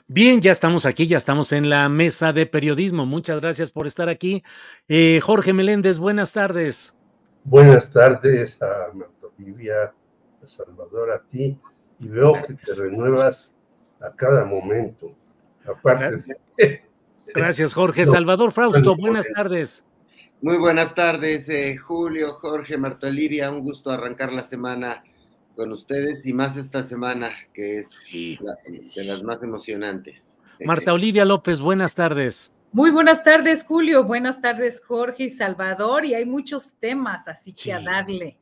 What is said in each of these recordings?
Bien, ya estamos aquí, ya estamos en la mesa de periodismo. Muchas gracias por estar aquí. Jorge Meléndez, buenas tardes. Buenas tardes a Marta Olivia, a Salvador, a ti, y veo que te Gracias. renuevas a cada momento. Aparte Gra- de... Gracias, Jorge. No, Salvador bueno, Frausto, buenas tardes. Muy buenas tardes, Julio, Jorge, Marta Olivia. Un gusto arrancar la semana con ustedes y más esta semana que es Sí. de las más emocionantes. Marta Olivia López, buenas tardes. Muy buenas tardes, Julio. Buenas tardes, Jorge y Salvador. Y hay muchos temas, así que a darle.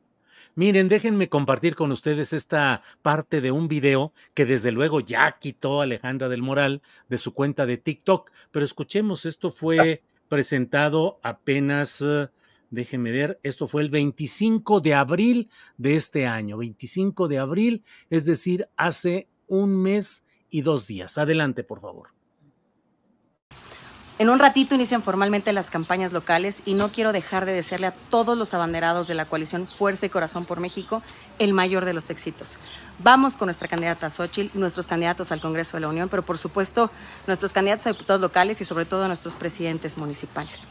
Miren, déjenme compartir con ustedes esta parte de un video que desde luego ya quitó Alejandra del Moral de su cuenta de TikTok, pero escuchemos, esto fue presentado apenas, déjenme ver, esto fue el 25 de abril de este año, 25 de abril, es decir, hace un mes y 2 días. Adelante, por favor. En un ratito inician formalmente las campañas locales y no quiero dejar de desearle a todos los abanderados de la coalición Fuerza y Corazón por México el mayor de los éxitos. Vamos con nuestra candidata Xóchitl, nuestros candidatos al Congreso de la Unión, pero por supuesto nuestros candidatos a diputados locales y sobre todo nuestros presidentes municipales.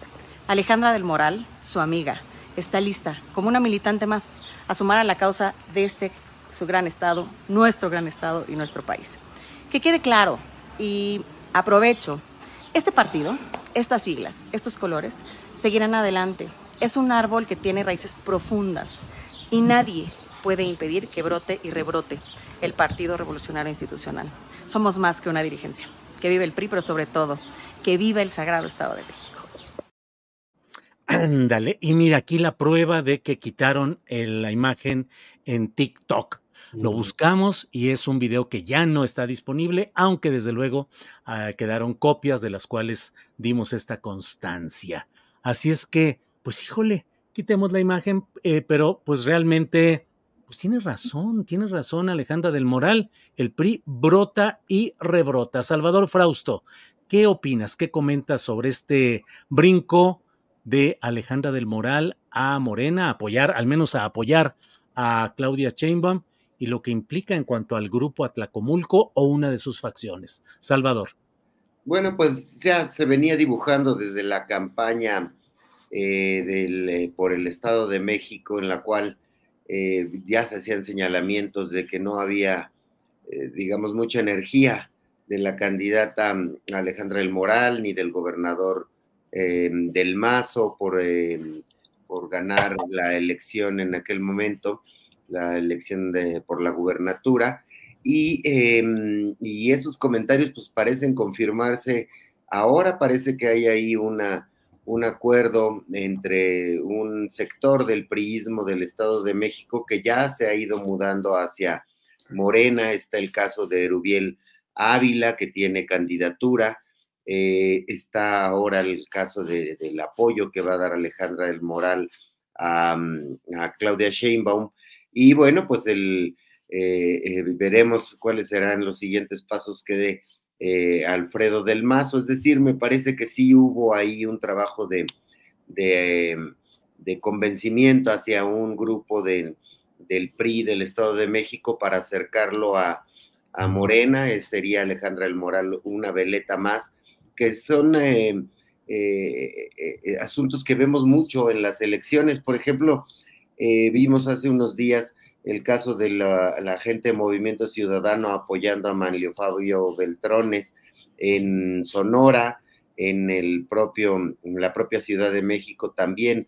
Alejandra del Moral, su amiga, está lista como una militante más a sumar a la causa de su gran estado, nuestro gran estado y nuestro país. Que quede claro, y aprovecho, este partido, estas siglas, estos colores, seguirán adelante. Es un árbol que tiene raíces profundas y nadie puede impedir que brote y rebrote el Partido Revolucionario Institucional. Somos más que una dirigencia. Que vive el PRI, pero sobre todo, que viva el Sagrado Estado de México. Ándale, y mira aquí la prueba de que quitaron la imagen en TikTok. Lo buscamos y es un video que ya no está disponible, aunque desde luego quedaron copias de las cuales dimos esta constancia. Así es que, pues híjole, quitemos la imagen, pero pues realmente, pues tienes razón Alejandra del Moral, el PRI brota y rebrota. Salvador Frausto, ¿qué opinas? ¿Qué comentas sobre este brinco de Alejandra del Moral a Morena, al menos a apoyar a Claudia Sheinbaum y lo que implica en cuanto al grupo Atlacomulco o una de sus facciones? Salvador. Bueno, pues ya se venía dibujando desde la campaña por el Estado de México, en la cual ya se hacían señalamientos de que no había, digamos, mucha energía de la candidata Alejandra del Moral ni del gobernador del Mazo por ganar la elección en aquel momento, la elección por la gubernatura, y esos comentarios pues parecen confirmarse ahora. Parece que hay ahí un acuerdo entre un sector del priismo del Estado de México que ya se ha ido mudando hacia Morena. Está el caso de Erubiel Ávila, que tiene candidatura. Está ahora el caso del apoyo que va a dar Alejandra del Moral a Claudia Sheinbaum. Y bueno, pues veremos cuáles serán los siguientes pasos que dé Alfredo del Mazo. Es decir, me parece que sí hubo ahí un trabajo de convencimiento hacia un grupo del PRI del Estado de México para acercarlo a Morena. Sería Alejandra del Moral una veleta más, que son asuntos que vemos mucho en las elecciones. Por ejemplo, vimos hace unos días el caso de la gente de Movimiento Ciudadano apoyando a Manlio Fabio Beltrones en Sonora, en la propia Ciudad de México también.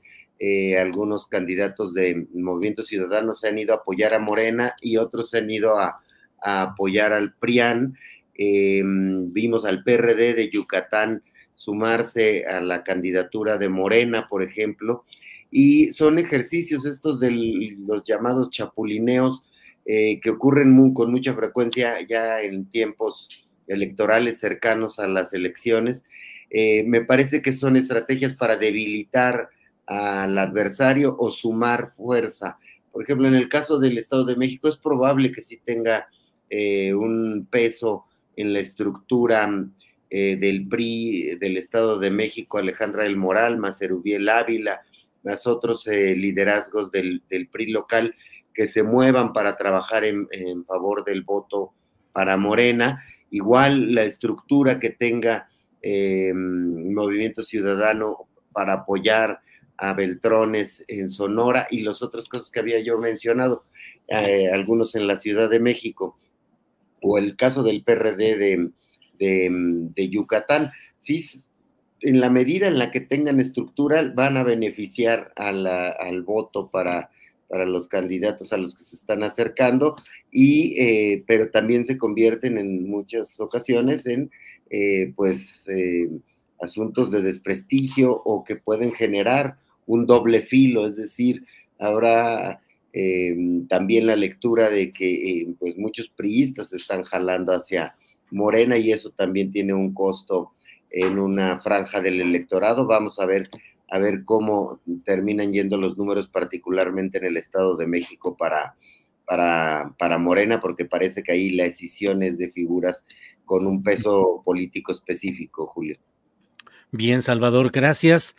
Algunos candidatos de Movimiento Ciudadano se han ido a apoyar a Morena y otros se han ido a apoyar al PRIAN. Vimos al PRD de Yucatán sumarse a la candidatura de Morena, por ejemplo, y son ejercicios estos de los llamados chapulineos que ocurren con mucha frecuencia ya en tiempos electorales cercanos a las elecciones. Me parece que son estrategias para debilitar al adversario o sumar fuerza. Por ejemplo, en el caso del Estado de México es probable que sí tenga un peso en la estructura del PRI del Estado de México, Alejandra del Moral, más Erubiel Ávila, más otros liderazgos del PRI local que se muevan para trabajar en favor del voto para Morena. igual la estructura que tenga Movimiento Ciudadano para apoyar a Beltrones en Sonora y los otros casos que había yo mencionado, algunos en la Ciudad de México, o el caso del PRD de Yucatán. Sí, en la medida en la que tengan estructura, van a beneficiar al voto para los candidatos a los que se están acercando, pero también se convierten en muchas ocasiones en asuntos de desprestigio o que pueden generar un doble filo, es decir, habrá también la lectura de que pues muchos priistas están jalando hacia Morena y eso también tiene un costo en una franja del electorado. Vamos a ver cómo terminan yendo los números, particularmente en el Estado de México para Morena, porque parece que ahí la decisión es de figuras con un peso político específico, Julio. Bien, Salvador, gracias.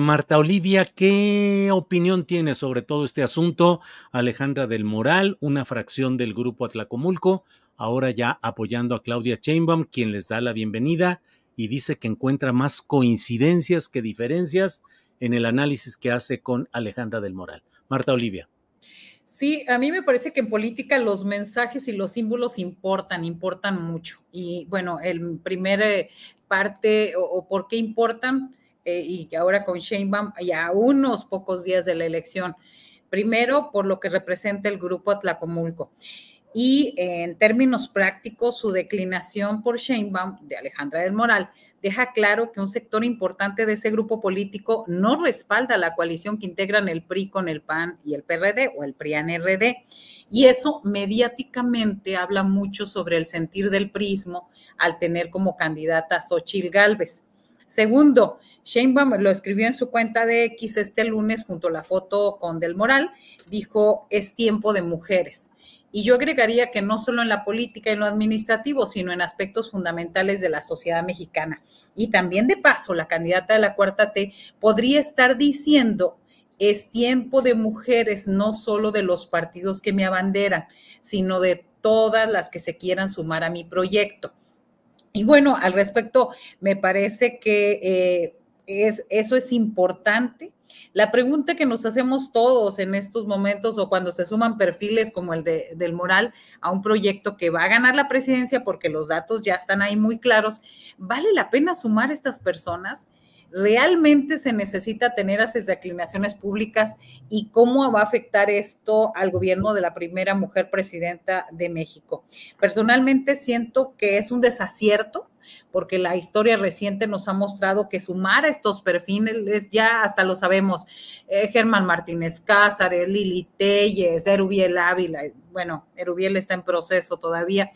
Marta Olivia, ¿qué opinión tiene sobre todo este asunto? Alejandra del Moral, una fracción del Grupo Atlacomulco, ahora ya apoyando a Claudia Sheinbaum, quien les da la bienvenida y dice que encuentra más coincidencias que diferencias en el análisis que hace con Alejandra del Moral. Marta Olivia. Sí, a mí me parece que en política los mensajes y los símbolos importan mucho. Y bueno, el primer parte o por qué importan, y que ahora con Sheinbaum ya a unos pocos días de la elección. Primero, por lo que representa el Grupo Atlacomulco. Y en términos prácticos, su declinación por Sheinbaum de Alejandra del Moral deja claro que un sector importante de ese grupo político no respalda la coalición que integran el PRI con el PAN y el PRD o el PRIAN-RD. Y eso mediáticamente habla mucho sobre el sentir del priismo al tener como candidata a Xóchitl Gálvez. Segundo, Sheinbaum lo escribió en su cuenta de X este lunes junto a la foto con Del Moral, dijo, es tiempo de mujeres. Y yo agregaría que no solo en la política y en lo administrativo, sino en aspectos fundamentales de la sociedad mexicana. Y también de paso, la candidata de la Cuarta T podría estar diciendo, es tiempo de mujeres, no solo de los partidos que me abanderan, sino de todas las que se quieran sumar a mi proyecto. Y bueno, al respecto, me parece que eso es importante. La pregunta que nos hacemos todos en estos momentos o cuando se suman perfiles como el del Moral a un proyecto que va a ganar la presidencia porque los datos ya están ahí muy claros, ¿vale la pena sumar a estas personas? ¿Realmente se necesita tener esas declinaciones públicas y cómo va a afectar esto al gobierno de la primera mujer presidenta de México? Personalmente siento que es un desacierto porque la historia reciente nos ha mostrado que sumar a estos perfiles, ya hasta lo sabemos, Germán Martínez Cázares, Lili Telles, Erubiel Ávila, bueno, Erubiel está en proceso todavía.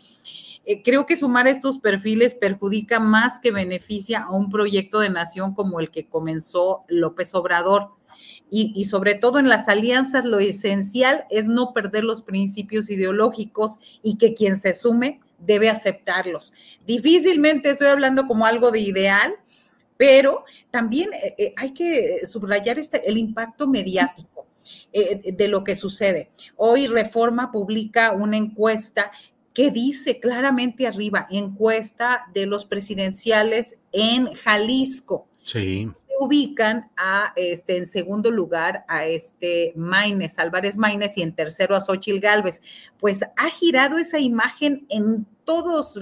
Creo que sumar estos perfiles perjudica más que beneficia a un proyecto de nación como el que comenzó López Obrador. Y sobre todo en las alianzas lo esencial es no perder los principios ideológicos y que quien se sume debe aceptarlos. Difícilmente estoy hablando como algo de ideal, pero también hay que subrayar el impacto mediático de lo que sucede. Hoy Reforma publica una encuesta que dice claramente arriba, encuesta de los presidenciales en Jalisco. Sí. Ubican en segundo lugar a Maínez, Álvarez Maínez, y en tercero a Xóchitl Gálvez. Pues ha girado esa imagen en todas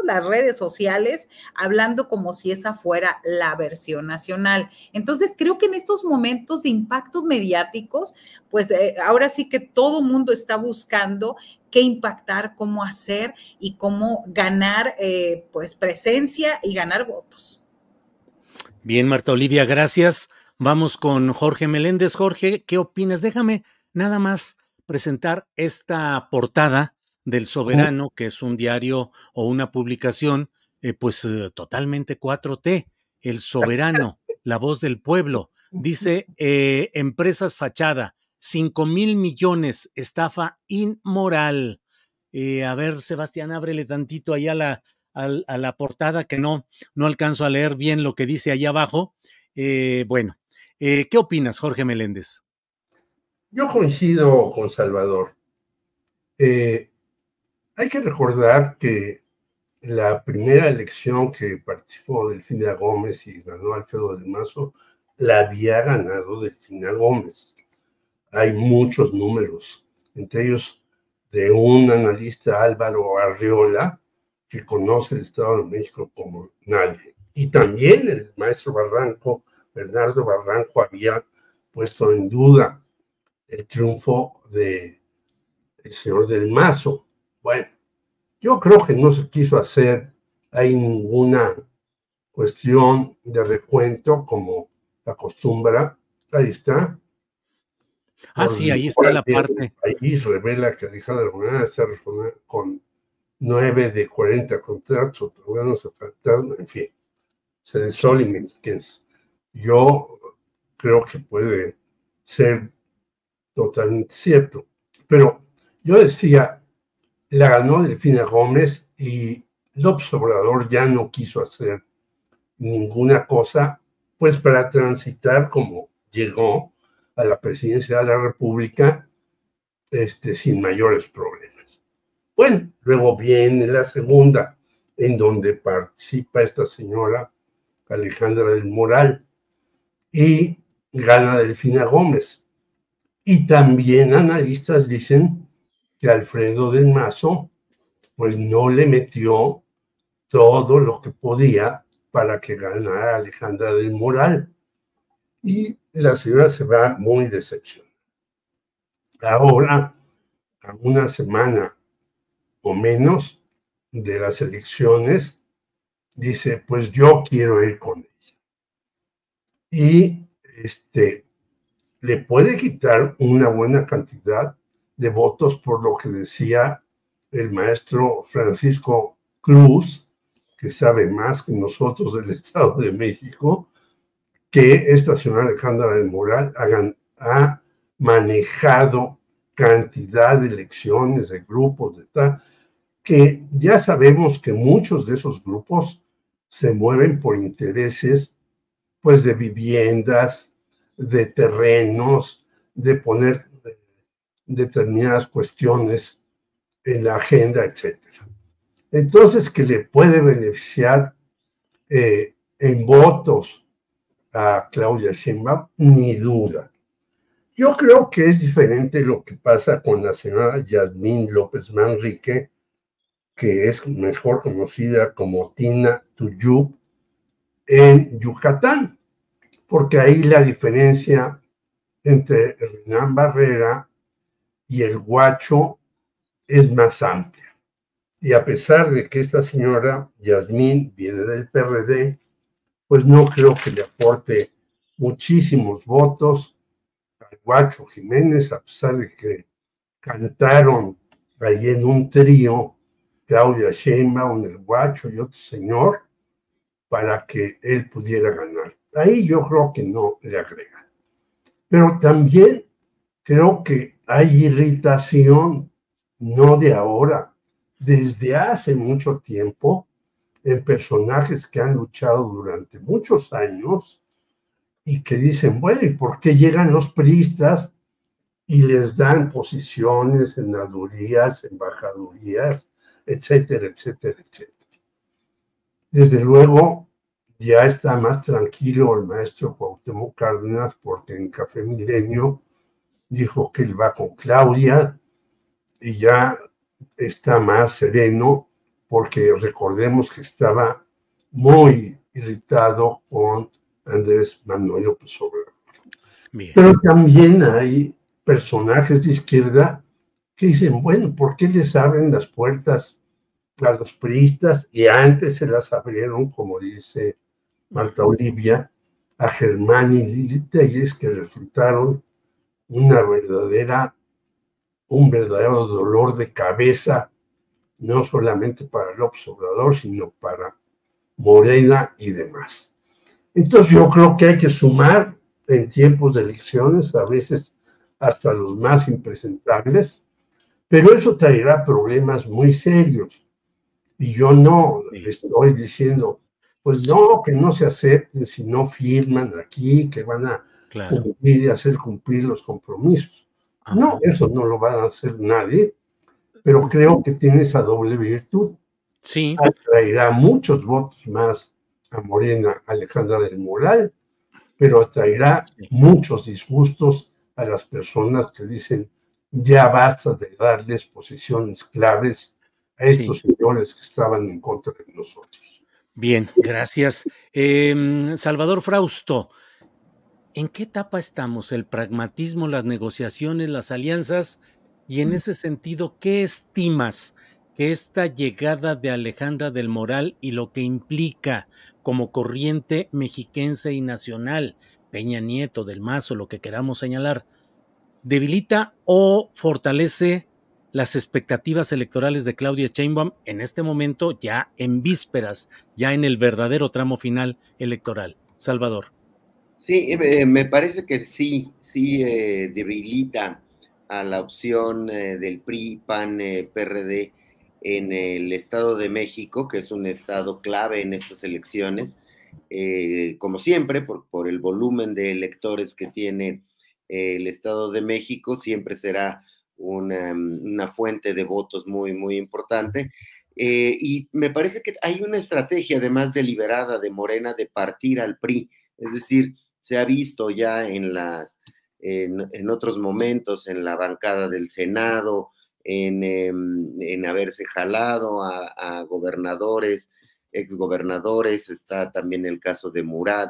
las redes sociales, hablando como si esa fuera la versión nacional. Entonces, creo que en estos momentos de impactos mediáticos, pues ahora sí que todo mundo está buscando qué impactar, cómo hacer y cómo ganar pues presencia y ganar votos. Bien, Marta Olivia, gracias. Vamos con Jorge Meléndez. Jorge, ¿qué opinas? Déjame nada más presentar esta portada del Soberano, que es un diario o una publicación, totalmente 4T. El Soberano, la voz del pueblo. Dice, empresas fachada, 5,000 millones, estafa inmoral. A ver, Sebastián, ábrele tantito ahí a la portada, que no alcanzo a leer bien lo que dice ahí abajo. ¿Qué opinas, Jorge Meléndez? Yo coincido con Salvador. Hay que recordar que la primera elección que participó Delfina Gómez y ganó Alfredo del Mazo, la había ganado Delfina Gómez. Hay muchos números, entre ellos de un analista, Álvaro Arriola, que conoce el Estado de México como nadie. Y también el maestro Barranco, Bernardo Barranco, había puesto en duda el triunfo del señor del Mazo. Bueno, yo creo que no se quiso hacer ahí ninguna cuestión de recuento como acostumbra. Ahí está. Sí, ahí está la parte. El país revela que Alejandra del Moral está con 9 de 40 contratos, otorgándose fantasma, en fin. Se de sol y mexicanos. Yo creo que puede ser totalmente cierto. Pero yo decía, la ganó Delfina Gómez y López Obrador ya no quiso hacer ninguna cosa, pues para transitar como llegó a la presidencia de la República sin mayores problemas. Bueno, luego viene la segunda, en donde participa esta señora Alejandra del Moral y gana Delfina Gómez. Y también analistas dicen que Alfredo del Mazo pues no le metió todo lo que podía para que ganara Alejandra del Moral. Y la señora se va muy decepcionada. Ahora, a una semana o menos de las elecciones, dice, pues yo quiero ir con ella. Y le puede quitar una buena cantidad de votos por lo que decía el maestro Francisco Cruz, que sabe más que nosotros del Estado de México, que esta señora Alejandra del Moral ha manejado cantidad de elecciones, de grupos, de tal, que ya sabemos que muchos de esos grupos se mueven por intereses, pues, de viviendas, de terrenos, de poner determinadas cuestiones en la agenda, etc. Entonces, que le puede beneficiar en votos a Claudia Sheinbaum, ni duda. Yo creo que es diferente lo que pasa con la señora Yasmín López Manrique, que es mejor conocida como Tina Tuyú en Yucatán, porque ahí la diferencia entre Hernán Barrera y el Guacho es más amplia. Y a pesar de que esta señora Yasmín viene del PRD, pues no creo que le aporte muchísimos votos al Guacho Jiménez, a pesar de que cantaron ahí en un trío Claudia Sheinbaum, el Guacho y otro señor, para que él pudiera ganar. Ahí yo creo que no le agrega. Pero también creo que hay irritación, no de ahora, desde hace mucho tiempo, en personajes que han luchado durante muchos años y que dicen, bueno, ¿y por qué llegan los priistas y les dan posiciones, senadurías, embajadurías, etcétera, etcétera, etcétera? Desde luego, ya está más tranquilo el maestro Cuauhtémoc Cárdenas, porque en Café Milenio dijo que él va con Claudia y ya está más sereno, porque recordemos que estaba muy irritado con Andrés Manuel López Obrador. Bien. Pero también hay personajes de izquierda que dicen, bueno, ¿por qué les abren las puertas a los priistas? Y antes se las abrieron, como dice Marta Olivia, a Germán y Lili Telles, que resultaron un verdadero dolor de cabeza, no solamente para López Obrador, sino para Morena y demás. Entonces yo creo que hay que sumar en tiempos de elecciones, a veces hasta los más impresentables, pero eso traerá problemas muy serios. Y yo no estoy diciendo, pues no, que no se acepten si no firman aquí, que van a cumplir y hacer cumplir los compromisos. Ajá. No, eso no lo va a hacer nadie, pero creo que tiene esa doble virtud. Sí. Atraerá muchos votos más a Morena, Alejandra del Moral, pero atraerá muchos disgustos a las personas que dicen ya basta de darles posiciones claves a estos señores que estaban en contra de nosotros. Bien, gracias. Salvador Frausto, ¿en qué etapa estamos? ¿El pragmatismo, las negociaciones, las alianzas? Y en ese sentido, ¿qué estimas que esta llegada de Alejandra del Moral y lo que implica como corriente mexiquense y nacional, Peña Nieto, del Mazo, lo que queramos señalar, debilita o fortalece las expectativas electorales de Claudia Sheinbaum en este momento, ya en vísperas, ya en el verdadero tramo final electoral? Salvador. Sí, me parece que sí debilita a la opción del PRI, PAN, PRD en el Estado de México, que es un estado clave en estas elecciones, como siempre, por el volumen de electores que tiene el Estado de México, siempre será una fuente de votos muy, muy importante. Y me parece que hay una estrategia, además deliberada de Morena, de partir al PRI, es decir, se ha visto ya en otros momentos, en la bancada del Senado, en haberse jalado a gobernadores, exgobernadores, está también el caso de Murat,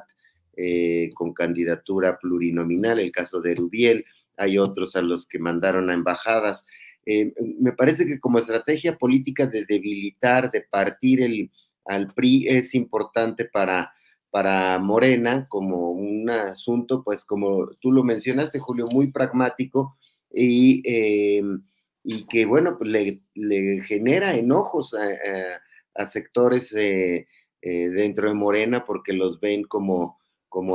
con candidatura plurinominal, el caso de Rubiel, hay otros a los que mandaron a embajadas. Me parece que como estrategia política de debilitar, de partir al PRI es importante para Morena, como un asunto, pues como tú lo mencionaste, Julio, muy pragmático y que, bueno, pues le genera enojos a sectores dentro de Morena porque los ven como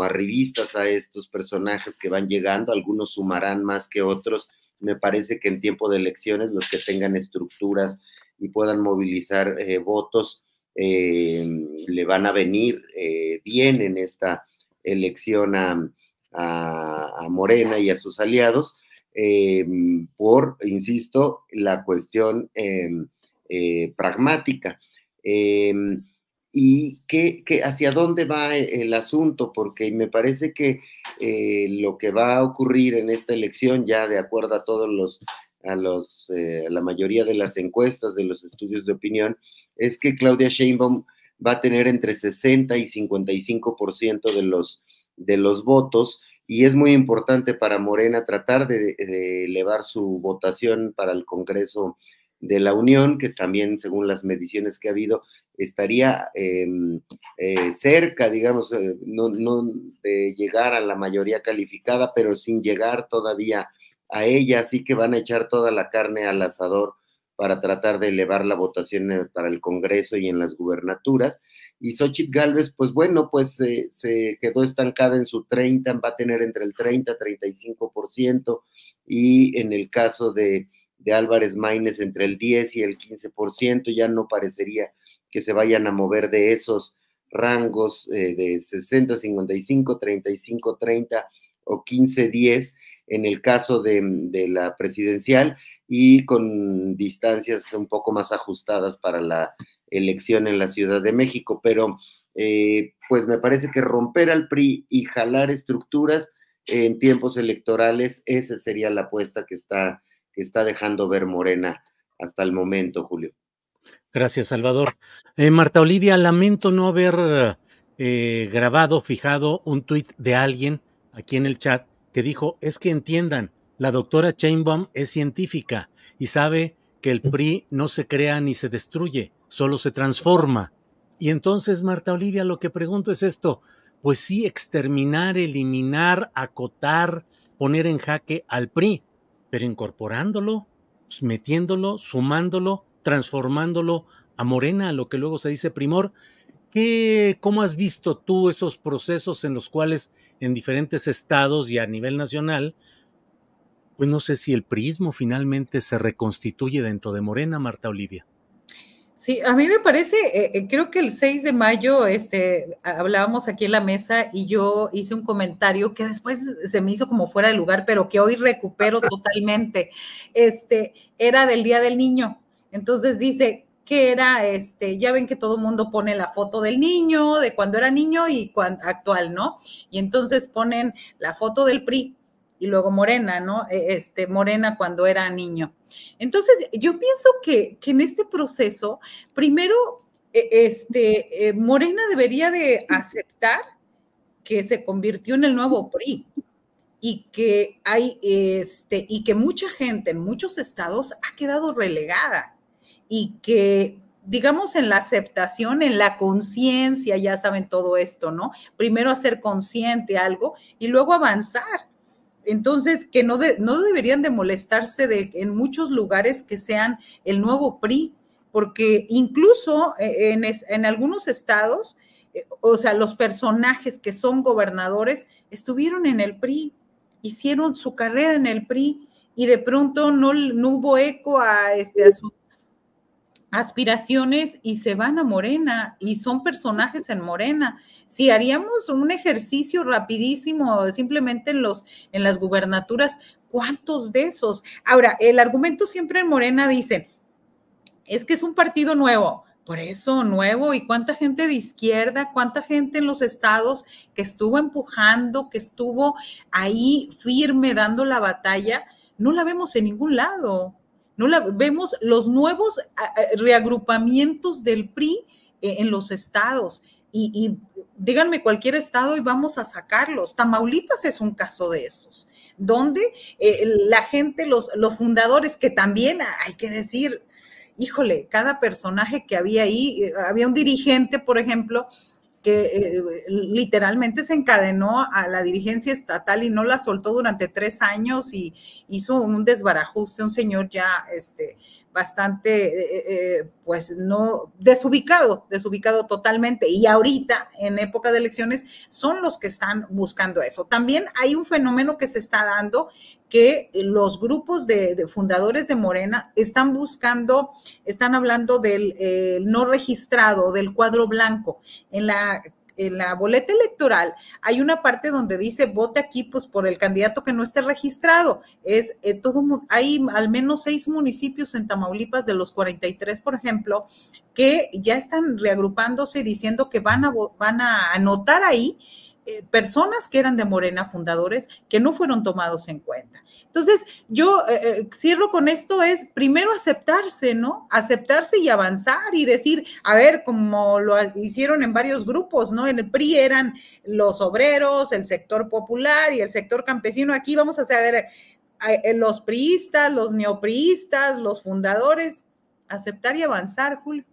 arribistas a estos personajes que van llegando, algunos sumarán más que otros. Me parece que en tiempo de elecciones los que tengan estructuras y puedan movilizar votos, le van a venir bien en esta elección a Morena y a sus aliados, por, insisto, la cuestión pragmática. ¿Y hacia dónde va el asunto? Porque me parece que lo que va a ocurrir en esta elección, ya de acuerdo a todos a la mayoría de las encuestas, de los estudios de opinión, es que Claudia Sheinbaum va a tener entre 60 y 55% de los votos, y es muy importante para Morena tratar de elevar su votación para el Congreso de la Unión, que también, según las mediciones que ha habido, estaría cerca, digamos, no de llegar a la mayoría calificada, pero sin llegar todavía a ella, así que van a echar toda la carne al asador para tratar de elevar la votación para el Congreso y en las gubernaturas. Y Xóchitl Gálvez, pues bueno, pues se quedó estancada en su 30, va a tener entre el 30 y 35%, y en el caso de Álvarez Maínez entre el 10 y el 15%, ya no parecería que se vayan a mover de esos rangos de 60, 55, 35, 30 o 15, 10 en el caso de la presidencial, y con distancias un poco más ajustadas para la elección en la Ciudad de México, pero pues me parece que romper al PRI y jalar estructuras en tiempos electorales, esa sería la apuesta que está dejando ver Morena hasta el momento, Julio. Gracias, Salvador. Marta Olivia, lamento no haber fijado un tuit de alguien aquí en el chat que dijo, es que entiendan, la doctora Sheinbaum es científica y sabe que el PRI no se crea ni se destruye, solo se transforma. Y entonces, Marta Olivia, lo que pregunto es esto, pues sí, exterminar, eliminar, acotar, poner en jaque al PRI, pero incorporándolo, pues metiéndolo, sumándolo, transformándolo a Morena, lo que luego se dice primor. ¿Cómo has visto tú esos procesos en los cuales en diferentes estados y a nivel nacional, pues no sé si el priismo finalmente se reconstituye dentro de Morena, Marta Olivia? Sí, a mí me parece, creo que el 6 de mayo hablábamos aquí en la mesa y yo hice un comentario que después se me hizo como fuera de lugar, pero que hoy recupero totalmente. Era del Día del Niño. Entonces dice, que era, ya ven que todo el mundo pone la foto del niño, de cuando era niño y actual, ¿no? Y entonces ponen la foto del PRI y luego Morena, ¿no? Morena cuando era niño. Entonces, yo pienso que en este proceso, primero, Morena debería de aceptar que se convirtió en el nuevo PRI y que hay, y que mucha gente en muchos estados ha quedado relegada y que, digamos, en la aceptación, en la conciencia, ya saben todo esto, ¿no? Primero hacer consciente algo y luego avanzar. Entonces, que no deberían de molestarse en muchos lugares que sean el nuevo PRI, porque incluso en algunos estados, o sea, los personajes que son gobernadores estuvieron en el PRI, hicieron su carrera en el PRI y de pronto no hubo eco a sus aspiraciones y se van a Morena y son personajes en Morena. Si haríamos un ejercicio rapidísimo simplemente en las gubernaturas, ¿cuántos de esos? Ahora, el argumento siempre en Morena dice, es que es un partido nuevo. Por eso, nuevo, y cuánta gente de izquierda, cuánta gente en los estados que estuvo empujando, que estuvo ahí firme dando la batalla, no la vemos en ningún lado. No la vemos los nuevos reagrupamientos del PRI en los estados. Y díganme cualquier estado y vamos a sacarlos. Tamaulipas es un caso de esos, donde la gente, los fundadores, que también hay que decir, híjole, cada personaje que había ahí, había un dirigente, por ejemplo, que literalmente se encadenó a la dirigencia estatal y no la soltó durante 3 años y hizo un desbarajuste, un señor ya bastante, pues no, desubicado totalmente. Y ahorita, en época de elecciones, son los que están buscando eso. También hay un fenómeno que se está dando, que los grupos de fundadores de Morena están hablando del no registrado, del cuadro blanco. En la boleta electoral hay una parte donde dice vote aquí pues por el candidato que no esté registrado. Hay al menos 6 municipios en Tamaulipas de los 43, por ejemplo, que ya están reagrupándose y diciendo que van a anotar ahí personas que eran de Morena, fundadores, que no fueron tomados en cuenta. Entonces, yo cierro con esto, es primero aceptarse, ¿no? Aceptarse y avanzar y decir, a ver, como lo hicieron en varios grupos, ¿no? En el PRI eran los obreros, el sector popular y el sector campesino. Aquí vamos a saber los priistas, los neopriistas, los fundadores, aceptar y avanzar, Julio.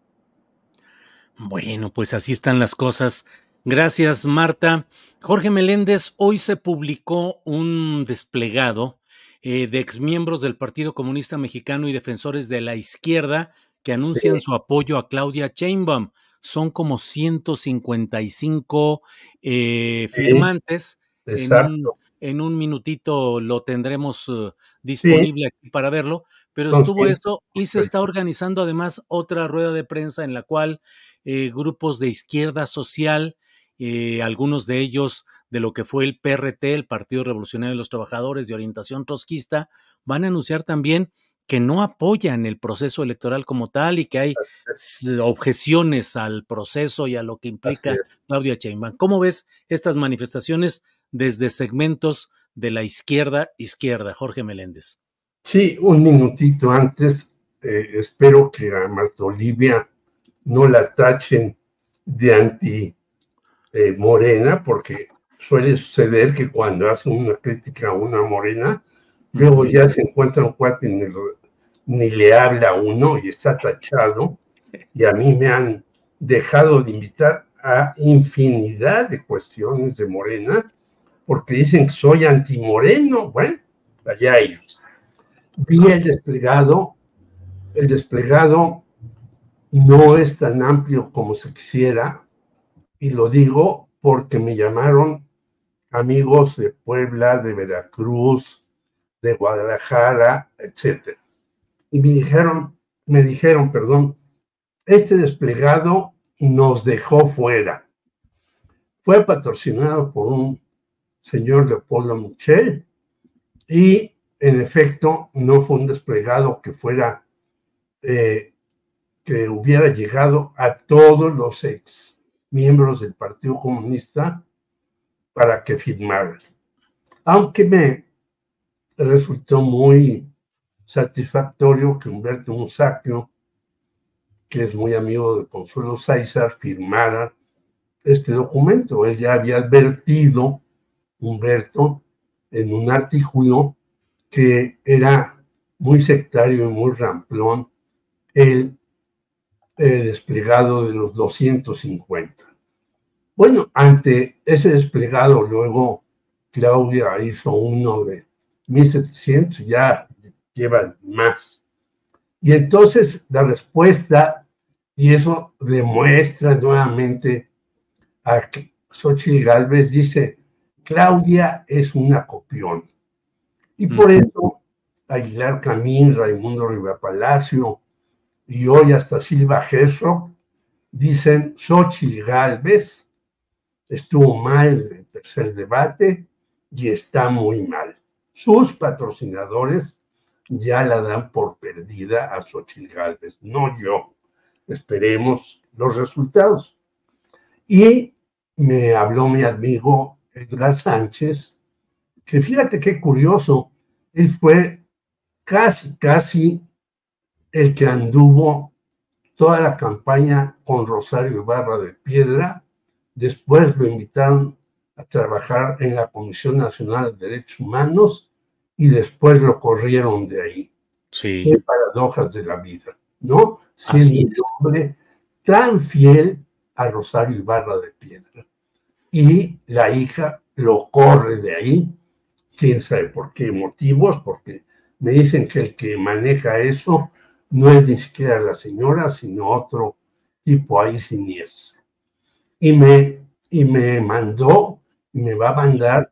Bueno, pues así están las cosas. Gracias, Marta. Jorge Meléndez, hoy se publicó un desplegado de exmiembros del Partido Comunista Mexicano y defensores de la izquierda que anuncian su apoyo a Claudia Sheinbaum. Son como 155 firmantes. Exacto. En un minutito lo tendremos disponible aquí para verlo, pero estuvo eso y se está organizando además otra rueda de prensa en la cual grupos de izquierda social, algunos de ellos de lo que fue el PRT, el Partido Revolucionario de los Trabajadores de orientación trotskista, van a anunciar también que no apoyan el proceso electoral como tal y que hay objeciones al proceso y a lo que implica Claudia Sheinbaum. ¿Cómo ves estas manifestaciones desde segmentos de la izquierda, Jorge Meléndez? Sí, un minutito antes, espero que a Marta Olivia no la tachen de anti-Morena, porque suele suceder que cuando hacen una crítica a una Morena, luego ya se encuentra un cuate y ni le habla a uno y está tachado, y a mí me han dejado de invitar a infinidad de cuestiones de Morena, porque dicen que soy antimoreno. Bueno, allá ellos. Vi el desplegado no es tan amplio como se quisiera, y lo digo porque me llamaron amigos de Puebla, de Veracruz, de Guadalajara, etc. Y me dijeron, este desplegado nos dejó fuera. Fue patrocinado por un señor Leopoldo Michel y en efecto no fue un desplegado que fuera que hubiera llegado a todos los ex miembros del Partido Comunista para que firmaran. Aunque me resultó muy satisfactorio que Humberto Musacchio, que es muy amigo de Consuelo Sáizar, firmara este documento. Él ya había advertido, Humberto, en un artículo, que era muy sectario y muy ramplón el desplegado de los 250. Bueno, ante ese desplegado, luego Claudia hizo uno de 1700, ya llevan más. Y entonces la respuesta, y eso demuestra nuevamente a Xóchitl Gálvez, dice: Claudia es una copión. Y por eso Aguilar Camín, Raimundo Rivapalacio y hoy hasta Silva Herzog dicen: Xóchitl Gálvez estuvo mal en el tercer debate y está muy mal. Sus patrocinadores ya la dan por perdida a Xóchitl Gálvez, no yo. Esperemos los resultados. Y me habló mi amigo Edgar Sánchez, que fíjate qué curioso, él fue casi el que anduvo toda la campaña con Rosario Ibarra de Piedra. Después lo invitaron a trabajar en la Comisión Nacional de Derechos Humanos y después lo corrieron de ahí. Sí. Qué paradojas de la vida, ¿no? Siendo un hombre tan fiel a Rosario Ibarra de Piedra. Y la hija lo corre de ahí, quién sabe por qué motivos, porque me dicen que el que maneja eso no es ni siquiera la señora, sino otro tipo ahí siniestro. Y me mandó, y me va a mandar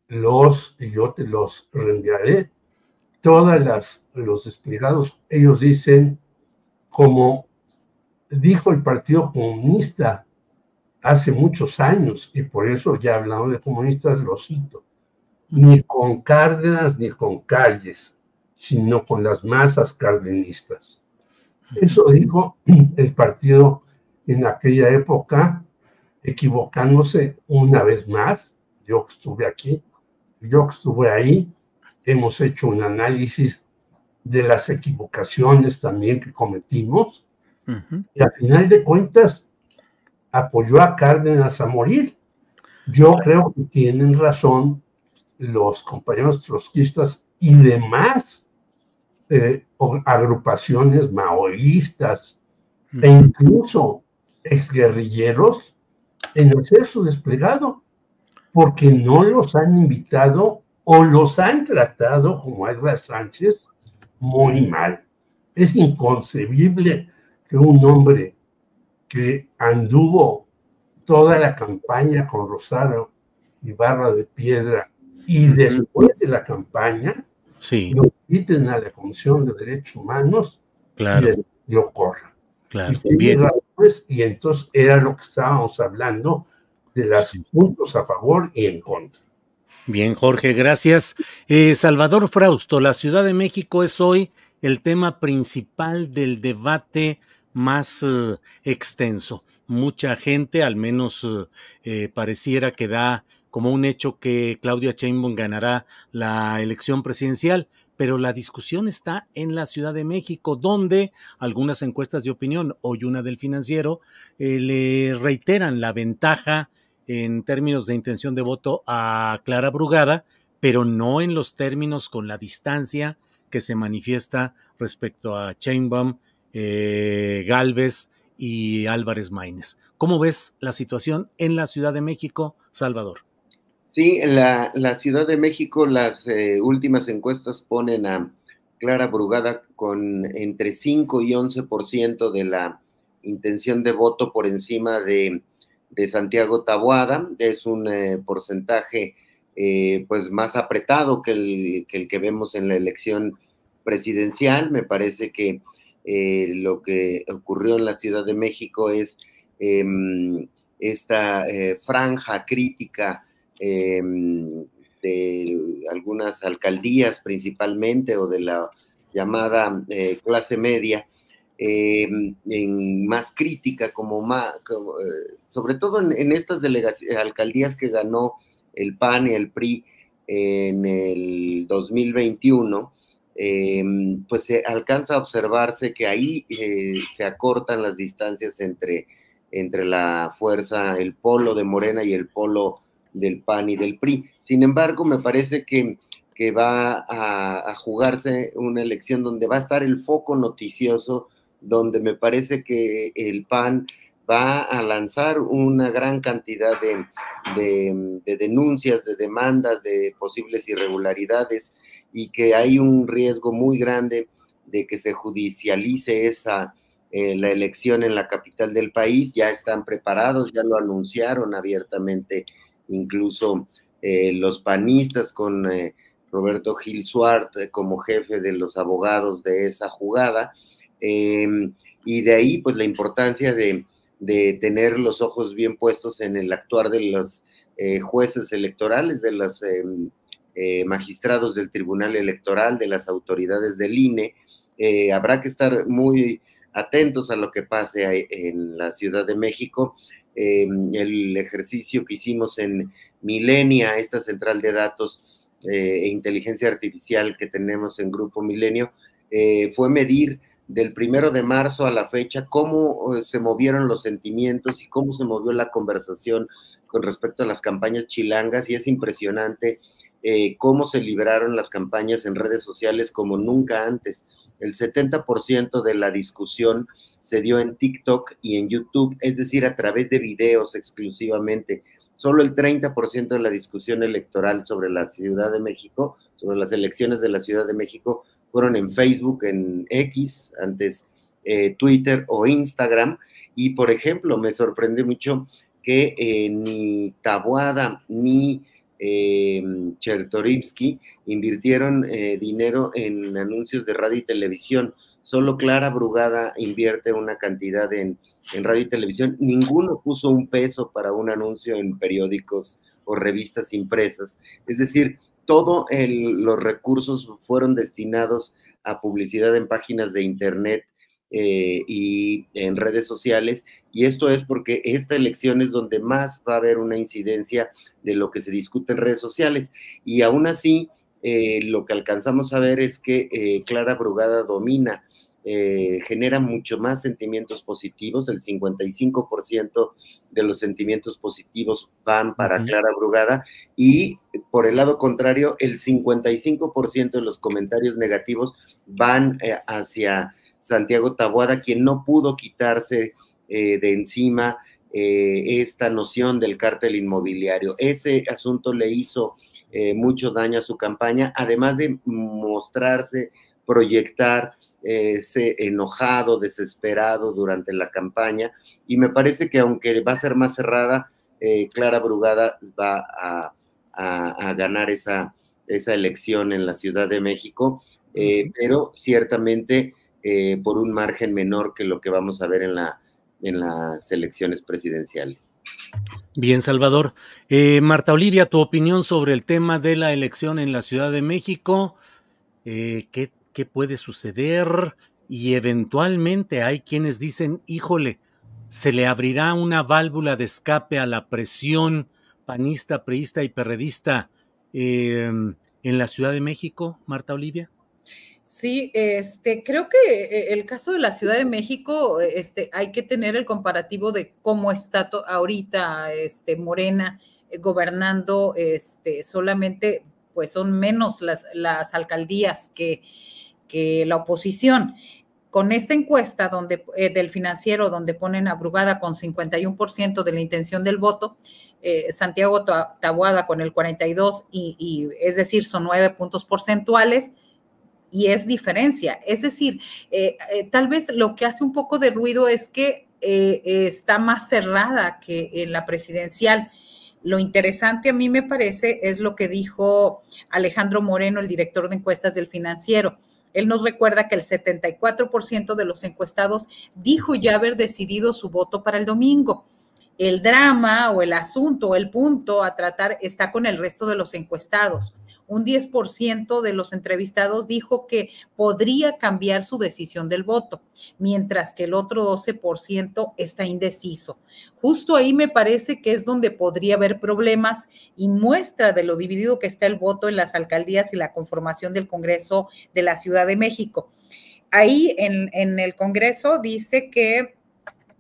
y yo te los reenviaré, los desplegados. Ellos dicen, como dijo el Partido Comunista hace muchos años, y por eso ya hablando de comunistas lo cito: ni con Cárdenas ni con Calles, sino con las masas cardenistas. Eso dijo el partido en aquella época, equivocándose una vez más. Yo que estuve aquí, yo que estuve ahí, hemos hecho un análisis de las equivocaciones también que cometimos, y al final de cuentas apoyó a Cárdenas a morir. Yo creo que tienen razón los compañeros trotskistas y demás agrupaciones maoístas e incluso exguerrilleros en hacer su desplegado, porque no los han invitado o los han tratado, como Edgar Sánchez, muy mal. Es inconcebible que un hombre que anduvo toda la campaña con Rosario Ibarra de Piedra y después de la campaña lo inviten a la Comisión de Derechos Humanos y lo corran. Y entonces era lo que estábamos hablando de los puntos a favor y en contra. Bien, Jorge, gracias. Salvador Frausto, la Ciudad de México es hoy el tema principal del debate más extenso. Mucha gente, al menos pareciera que da como un hecho que Claudia Sheinbaum ganará la elección presidencial, pero la discusión está en la Ciudad de México, donde algunas encuestas de opinión, hoy una del Financiero, le reiteran la ventaja en términos de intención de voto a Clara Brugada, pero no en los términos con la distancia que se manifiesta respecto a Sheinbaum, Gálvez y Álvarez Maínez. ¿Cómo ves la situación en la Ciudad de México, Salvador? Sí, en la Ciudad de México las últimas encuestas ponen a Clara Brugada con entre 5 y 11% de la intención de voto por encima de Santiago Taboada. Es un porcentaje pues más apretado que el que vemos en la elección presidencial. Me parece que lo que ocurrió en la Ciudad de México es esta franja crítica de algunas alcaldías principalmente o de la llamada clase media, más crítica, sobre todo en estas alcaldías que ganó el PAN y el PRI en el 2021, pues se alcanza a observarse que ahí se acortan las distancias entre la fuerza, el polo de Morena y el polo del PAN y del PRI. Sin embargo, me parece que va a jugarse una elección donde va a estar el foco noticioso, donde me parece que el PAN va a lanzar una gran cantidad de denuncias, de demandas, de posibles irregularidades, y que hay un riesgo muy grande de que se judicialice la elección en la capital del país. Ya están preparados, ya lo anunciaron abiertamente, incluso los panistas con Roberto Gil Suart como jefe de los abogados de esa jugada, y de ahí pues la importancia de tener los ojos bien puestos en el actuar de los jueces electorales, de los magistrados del Tribunal Electoral, de las autoridades del INE. Habrá que estar muy atentos a lo que pase en la Ciudad de México. El ejercicio que hicimos en Milenia, esta central de datos e inteligencia artificial que tenemos en Grupo Milenio, fue medir del 1 de marzo a la fecha cómo se movieron los sentimientos y cómo se movió la conversación con respecto a las campañas chilangas, y es impresionante cómo se liberaron las campañas en redes sociales como nunca antes. El 70% de la discusión se dio en TikTok y en YouTube, es decir, a través de videos exclusivamente. Solo el 30% de la discusión electoral sobre la Ciudad de México, sobre las elecciones de la Ciudad de México, fueron en Facebook, en X, antes Twitter o Instagram. Y, por ejemplo, me sorprendió mucho que ni Taboada ni Chertorivsky invirtieron dinero en anuncios de radio y televisión. Solo Clara Brugada invierte una cantidad en radio y televisión. Ninguno puso un peso para un anuncio en periódicos o revistas impresas. Es decir, todos los recursos fueron destinados a publicidad en páginas de internet y en redes sociales, y esto es porque esta elección es donde más va a haber una incidencia de lo que se discute en redes sociales, y aún así lo que alcanzamos a ver es que Clara Brugada domina, genera mucho más sentimientos positivos. El 55% de los sentimientos positivos van para Clara Brugada, y por el lado contrario, el 55% de los comentarios negativos van hacia Santiago Taboada, quien no pudo quitarse de encima esta noción del cártel inmobiliario. Ese asunto le hizo mucho daño a su campaña, además de mostrarse, proyectar enojado, desesperado durante la campaña, y me parece que aunque va a ser más cerrada, Clara Brugada va a ganar esa elección en la Ciudad de México, pero ciertamente por un margen menor que lo que vamos a ver en las elecciones presidenciales. Bien, Salvador. Marta Olivia, tu opinión sobre el tema de la elección en la Ciudad de México. ¿Qué puede suceder? Y eventualmente hay quienes dicen, híjole, ¿se le abrirá una válvula de escape a la presión panista, priista y perredista en la Ciudad de México, Marta Olivia? Sí, creo que el caso de la Ciudad de México, hay que tener el comparativo de cómo está ahorita Morena gobernando, solamente pues son menos las alcaldías que la oposición. Con esta encuesta del Financiero, donde ponen a Brugada con 51% de la intención del voto, Santiago Taboada con el 42%, y es decir, son 9 puntos porcentuales, y es diferencia. Es decir, tal vez lo que hace un poco de ruido es que está más cerrada que en la presidencial. Lo interesante a mí me parece es lo que dijo Alejandro Moreno, el director de encuestas del Financiero. Él nos recuerda que el 74% de los encuestados dijo ya haber decidido su voto para el domingo. El drama o el asunto o el punto a tratar está con el resto de los encuestados. un 10% de los entrevistados dijo que podría cambiar su decisión del voto, mientras que el otro 12% está indeciso. Justo ahí me parece que es donde podría haber problemas y muestra de lo dividido que está el voto en las alcaldías y la conformación del Congreso de la Ciudad de México. Ahí en el Congreso dice que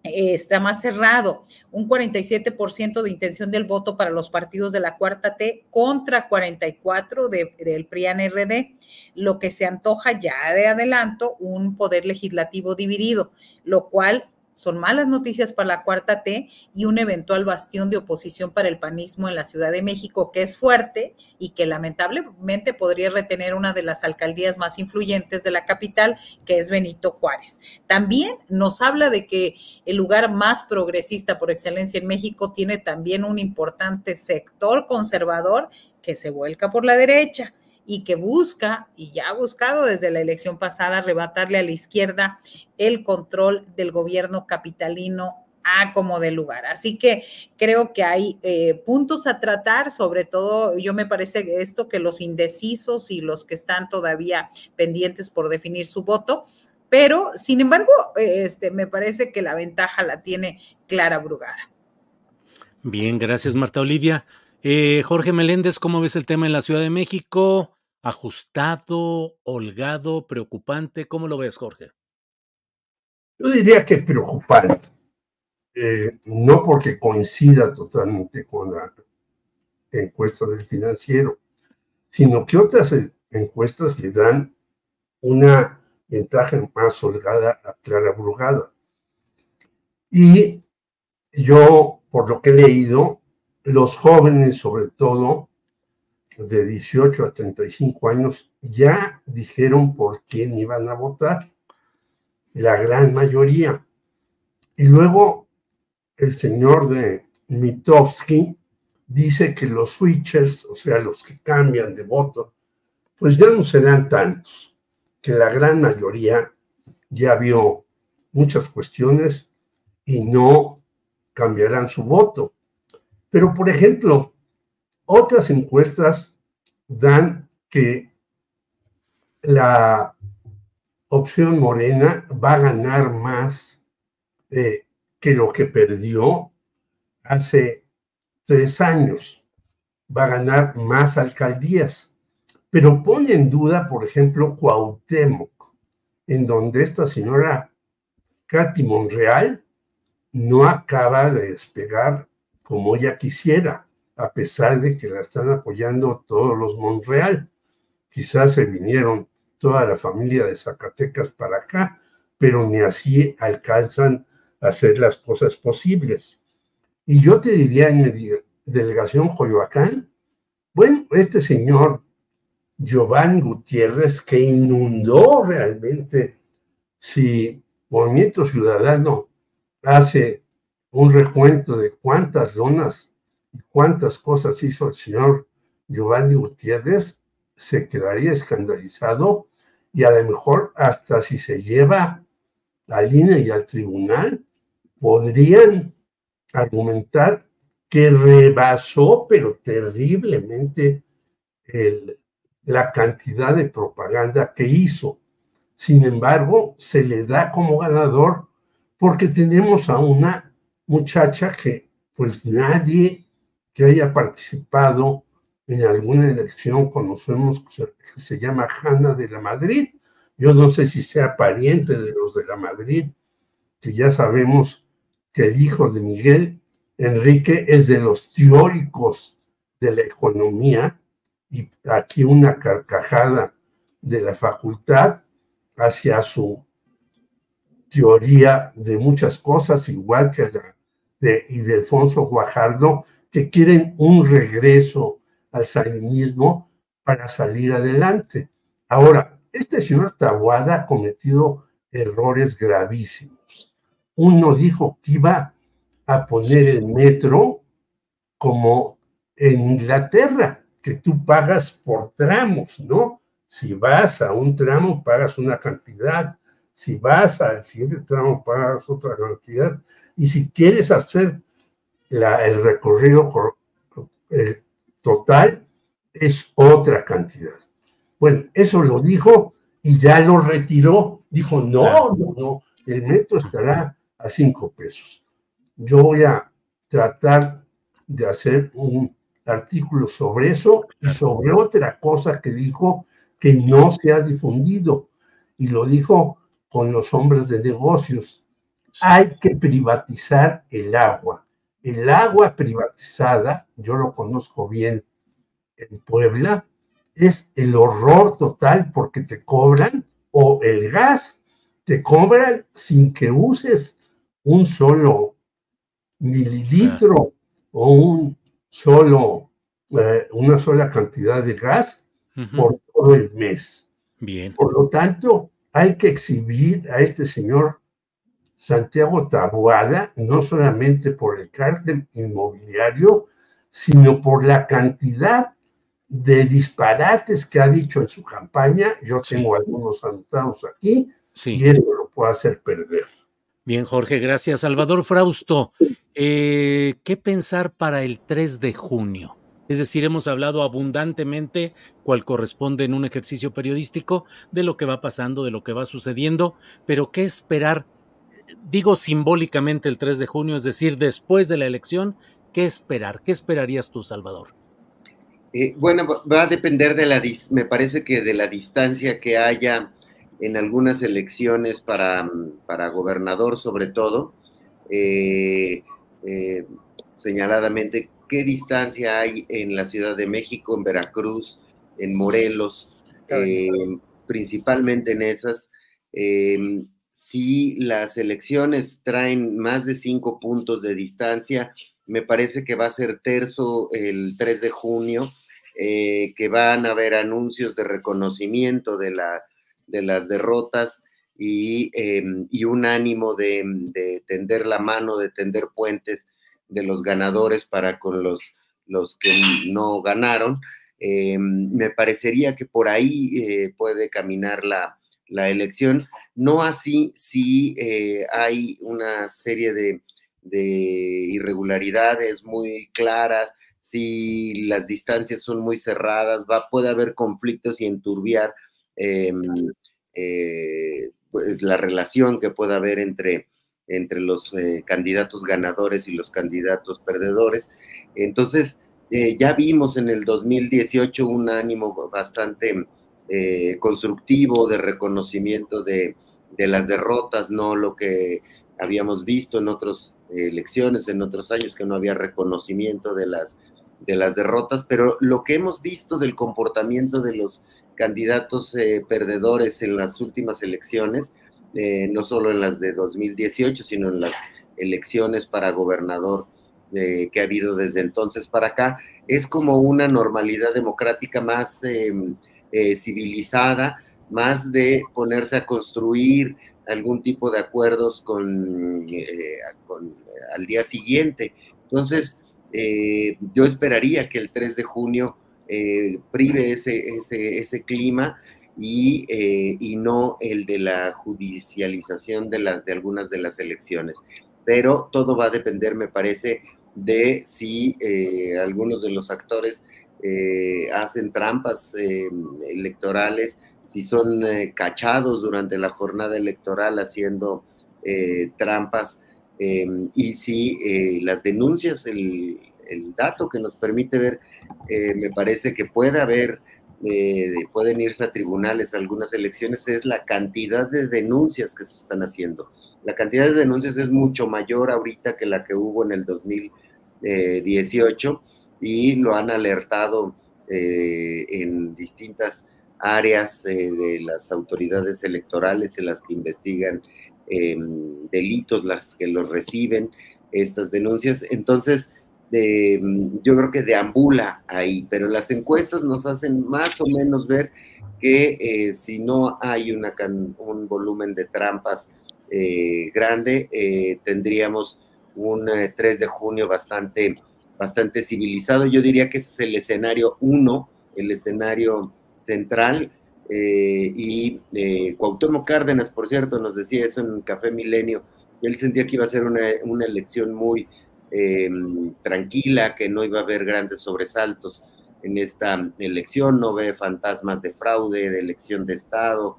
está más cerrado, un 47% de intención del voto para los partidos de la Cuarta T contra 44% del PRIAN-RD, lo que se antoja ya de adelanto un poder legislativo dividido, lo cual son malas noticias para la Cuarta T y un eventual bastión de oposición para el panismo en la Ciudad de México, que es fuerte y que lamentablemente podría retener una de las alcaldías más influyentes de la capital, que es Benito Juárez. También nos habla de que el lugar más progresista por excelencia en México tiene también un importante sector conservador que se vuelca por la derecha y que busca, y ya ha buscado desde la elección pasada, arrebatarle a la izquierda el control del gobierno capitalino a como de lugar. Así que creo que hay puntos a tratar, sobre todo yo me parece esto, que los indecisos y los que están todavía pendientes por definir su voto, pero sin embargo me parece que la ventaja la tiene Clara Brugada. Bien, gracias Marta Olivia. Jorge Meléndez, ¿cómo ves el tema en la Ciudad de México? ¿Ajustado, holgado, preocupante? ¿Cómo lo ves, Jorge? Yo diría que preocupante, no porque coincida totalmente con la encuesta del Financiero, sino que otras encuestas le dan una ventaja más holgada a Clara Brugada. Y yo, por lo que he leído, los jóvenes, sobre todo, de 18 a 35 años, ya dijeron por quién iban a votar, la gran mayoría. Y luego el señor de Mitofsky dice que los switchers, o sea, los que cambian de voto, pues ya no serán tantos, que la gran mayoría ya vio muchas cuestiones y no cambiarán su voto. Pero, por ejemplo, otras encuestas dan que la opción Morena va a ganar más que lo que perdió hace 3 años. Va a ganar más alcaldías. Pero pone en duda, por ejemplo, Cuauhtémoc, en donde esta señora Katy Monreal no acaba de despegar como ella quisiera, a pesar de que la están apoyando todos los Monreal. Quizás se vinieron toda la familia de Zacatecas para acá, pero ni así alcanzan a hacer las cosas posibles. Y yo te diría en mi delegación Coyoacán, bueno, este señor Giovanni Gutiérrez, que inundó realmente, si Movimiento Ciudadano hace un recuento de cuántas lonas y cuántas cosas hizo el señor Giovanni Gutiérrez, se quedaría escandalizado y a lo mejor hasta si se lleva al INE y al tribunal, podrían argumentar que rebasó, pero terriblemente, la cantidad de propaganda que hizo. Sin embargo, se le da como ganador porque tenemos a una muchacha que pues nadie que haya participado en alguna elección conocemos, que se llama Hanna de la Madrid. Yo no sé si sea pariente de los de la Madrid, que ya sabemos que el hijo de Miguel Enrique es de los teóricos de la economía, y aquí una carcajada de la facultad hacia su teoría de muchas cosas, igual que la de Ildefonso Guajardo, que quieren un regreso al salinismo para salir adelante. Ahora, este señor Taboada ha cometido errores gravísimos. Uno dijo que iba a poner el metro como en Inglaterra, que tú pagas por tramos, ¿no? Si vas a un tramo, pagas una cantidad. Si vas al siguiente tramo, pagas otra cantidad. Y si quieres hacer el recorrido total, es otra cantidad. Bueno, eso lo dijo y ya lo retiró. Dijo, no, el metro estará a 5 pesos. Yo voy a tratar de hacer un artículo sobre eso y sobre otra cosa que dijo que no se ha difundido, y lo dijo con los hombres de negocios. Hay que privatizar el agua. El agua privatizada, yo lo conozco bien en Puebla, es el horror total porque te cobran, o el gas, te cobran sin que uses un solo mililitro o una sola cantidad de gas por todo el mes. Bien. Por lo tanto, hay que exhibir a este señor Santiago Taboada, no solamente por el cártel inmobiliario, sino por la cantidad de disparates que ha dicho en su campaña. Yo tengo algunos anotados aquí, y eso lo puede hacer perder. Bien, Jorge, gracias. Salvador Frausto, ¿qué pensar para el 3 de junio? Es decir, hemos hablado abundantemente, cual corresponde en un ejercicio periodístico, de lo que va pasando, de lo que va sucediendo, pero ¿qué esperar? Digo simbólicamente el 3 de junio, es decir, después de la elección, ¿qué esperar? ¿Qué esperarías tú, Salvador? Bueno, va a depender me parece que de la distancia que haya en algunas elecciones para gobernador, sobre todo, señaladamente, qué distancia hay en la Ciudad de México, en Veracruz, en Morelos, principalmente en esas. Si las elecciones traen más de 5 puntos de distancia, me parece que va a ser terso el 3 de junio, que van a haber anuncios de reconocimiento de las derrotas y un ánimo de tender la mano, de tender puentes de los ganadores para con los que no ganaron. Me parecería que por ahí puede caminar la elección. No así si hay una serie de irregularidades muy claras, si las distancias son muy cerradas, puede haber conflictos y enturbiar pues, la relación que pueda haber entre los candidatos ganadores y los candidatos perdedores. Entonces, ya vimos en el 2018 un ánimo bastante constructivo de reconocimiento de las derrotas, no lo que habíamos visto en otras elecciones, en otros años, que no había reconocimiento de las derrotas, pero lo que hemos visto del comportamiento de los candidatos perdedores en las últimas elecciones, no solo en las de 2018, sino en las elecciones para gobernador que ha habido desde entonces para acá, es como una normalidad democrática más civilizada, más de ponerse a construir algún tipo de acuerdos al día siguiente. Entonces, yo esperaría que el 3 de junio prive ese clima y no el de la judicialización de algunas de las elecciones. Pero todo va a depender, me parece, de si algunos de los actores hacen trampas electorales, si son cachados durante la jornada electoral haciendo trampas, y si las denuncias, el dato que nos permite ver, me parece que pueden irse a tribunales algunas elecciones, es la cantidad de denuncias que se están haciendo. La cantidad de denuncias es mucho mayor ahorita que la que hubo en el 2018, y lo han alertado en distintas áreas de las autoridades electorales, en las que investigan delitos, las que los reciben, estas denuncias. Entonces, yo creo que deambula ahí, pero las encuestas nos hacen más o menos ver que si no hay un volumen de trampas grande, tendríamos un 3 de junio bastante civilizado. Yo diría que ese es el escenario 1, el escenario central, y Cuauhtémoc Cárdenas, por cierto, nos decía eso en Café Milenio, y él sentía que iba a ser una elección muy tranquila, que no iba a haber grandes sobresaltos en esta elección, no ve fantasmas de fraude, de elección de Estado,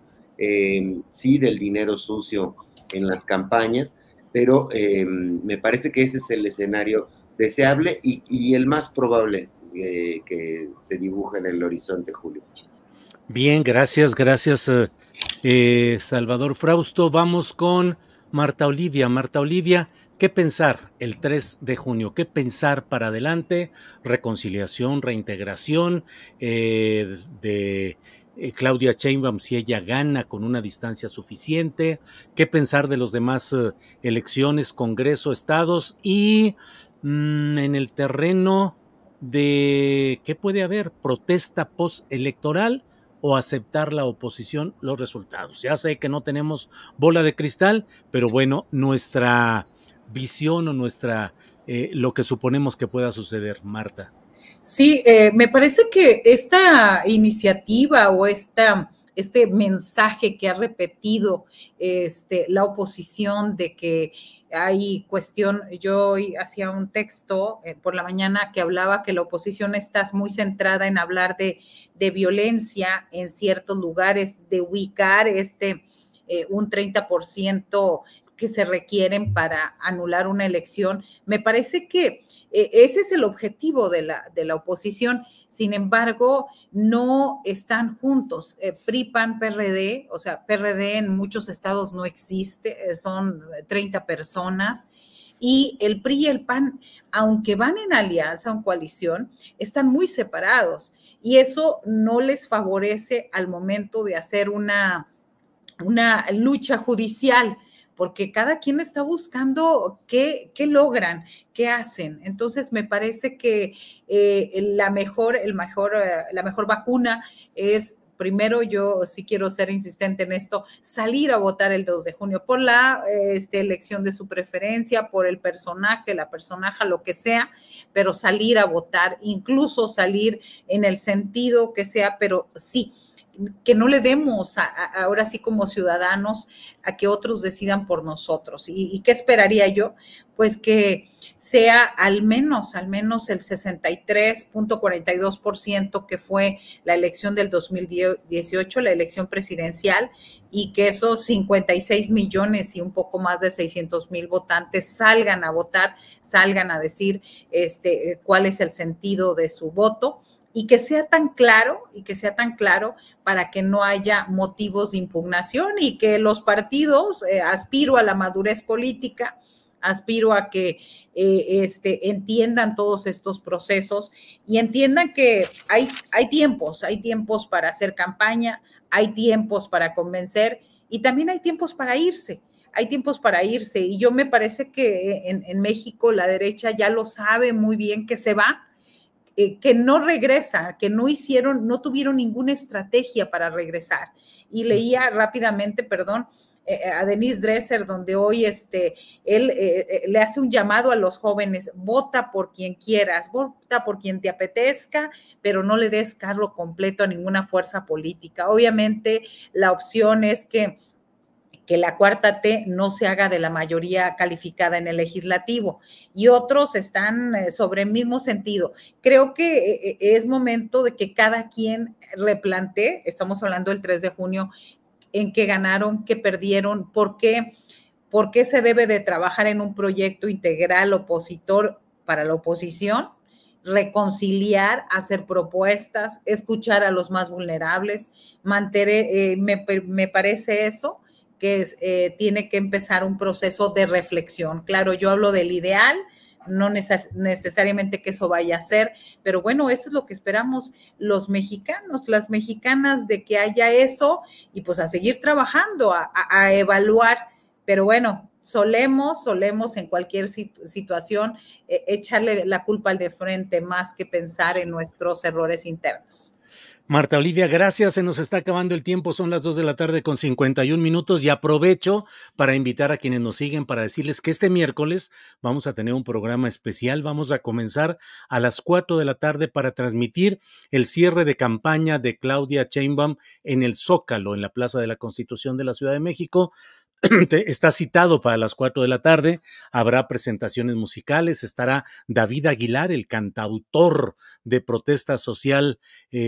sí del dinero sucio en las campañas, pero me parece que ese es el escenario deseable y el más probable que se dibuja en el horizonte, Julio. Bien, gracias, Salvador Frausto. Vamos con Marta Olivia. Marta Olivia, ¿qué pensar el 3 de junio? ¿Qué pensar para adelante? Reconciliación, reintegración de Claudia Sheinbaum si ella gana con una distancia suficiente. ¿Qué pensar de los demás elecciones, Congreso, estados? Y en el terreno de ¿qué puede haber? ¿Protesta postelectoral o aceptar la oposición los resultados? Ya sé que no tenemos bola de cristal, pero bueno, nuestra visión o lo que suponemos que pueda suceder, Marta. Sí, me parece que esta iniciativa o este mensaje que ha repetido la oposición de que hay cuestión, yo hoy hacía un texto por la mañana que hablaba que la oposición está muy centrada en hablar de violencia en ciertos lugares, de ubicar un 30% que se requieren para anular una elección. Me parece que ese es el objetivo de la oposición. Sin embargo, no están juntos. PRI, PAN, PRD, o sea, PRD en muchos estados no existe, son 30 personas. Y el PRI y el PAN, aunque van en alianza, en coalición, están muy separados. Y eso no les favorece al momento de hacer una lucha judicial, porque cada quien está buscando qué logran, qué hacen. Entonces, me parece que la mejor vacuna es, primero, yo sí quiero ser insistente en esto, salir a votar el 2 de junio por la elección de su preferencia, por el personaje, la personaje, lo que sea, pero salir a votar, incluso salir en el sentido que sea, pero sí, que no le demos ahora sí como ciudadanos a que otros decidan por nosotros. ¿Y qué esperaría yo? Pues que sea al menos el 63.42% que fue la elección del 2018, la elección presidencial, y que esos 56 millones y un poco más de 600,000 votantes salgan a votar, salgan a decir cuál es el sentido de su voto, y que sea tan claro para que no haya motivos de impugnación y que los partidos, aspiro a la madurez política, aspiro a que entiendan todos estos procesos y entiendan que hay tiempos para hacer campaña, hay tiempos para convencer y también hay tiempos para irse. Y yo me parece que en México la derecha ya lo sabe muy bien que se va, que no regresa, que no tuvieron ninguna estrategia para regresar. Y leía rápidamente, a Denise Dresser, donde hoy él le hace un llamado a los jóvenes: vota por quien quieras, vota por quien te apetezca, pero no le des cargo completo a ninguna fuerza política. Obviamente la opción es que la cuarta T no se haga de la mayoría calificada en el legislativo, y otros están sobre el mismo sentido. Creo que es momento de que cada quien replantee, estamos hablando del 3 de junio, en qué ganaron, qué perdieron, por qué se debe de trabajar en un proyecto integral opositor para la oposición, reconciliar, hacer propuestas, escuchar a los más vulnerables, me parece eso, que tiene que empezar un proceso de reflexión. Claro, yo hablo del ideal, no necesariamente que eso vaya a ser, pero bueno, eso es lo que esperamos los mexicanos, las mexicanas, de que haya eso y pues a seguir trabajando, a evaluar. Pero bueno, solemos en cualquier situación echarle la culpa al de frente más que pensar en nuestros errores internos. Marta Olivia, gracias. Se nos está acabando el tiempo. Son las 2:51 y aprovecho para invitar a quienes nos siguen para decirles que este miércoles vamos a tener un programa especial. Vamos a comenzar a las 4 de la tarde para transmitir el cierre de campaña de Claudia Sheinbaum en el Zócalo, en la Plaza de la Constitución de la Ciudad de México. está citado para las 4 de la tarde, habrá presentaciones musicales, estará David Aguilar, el cantautor de protesta social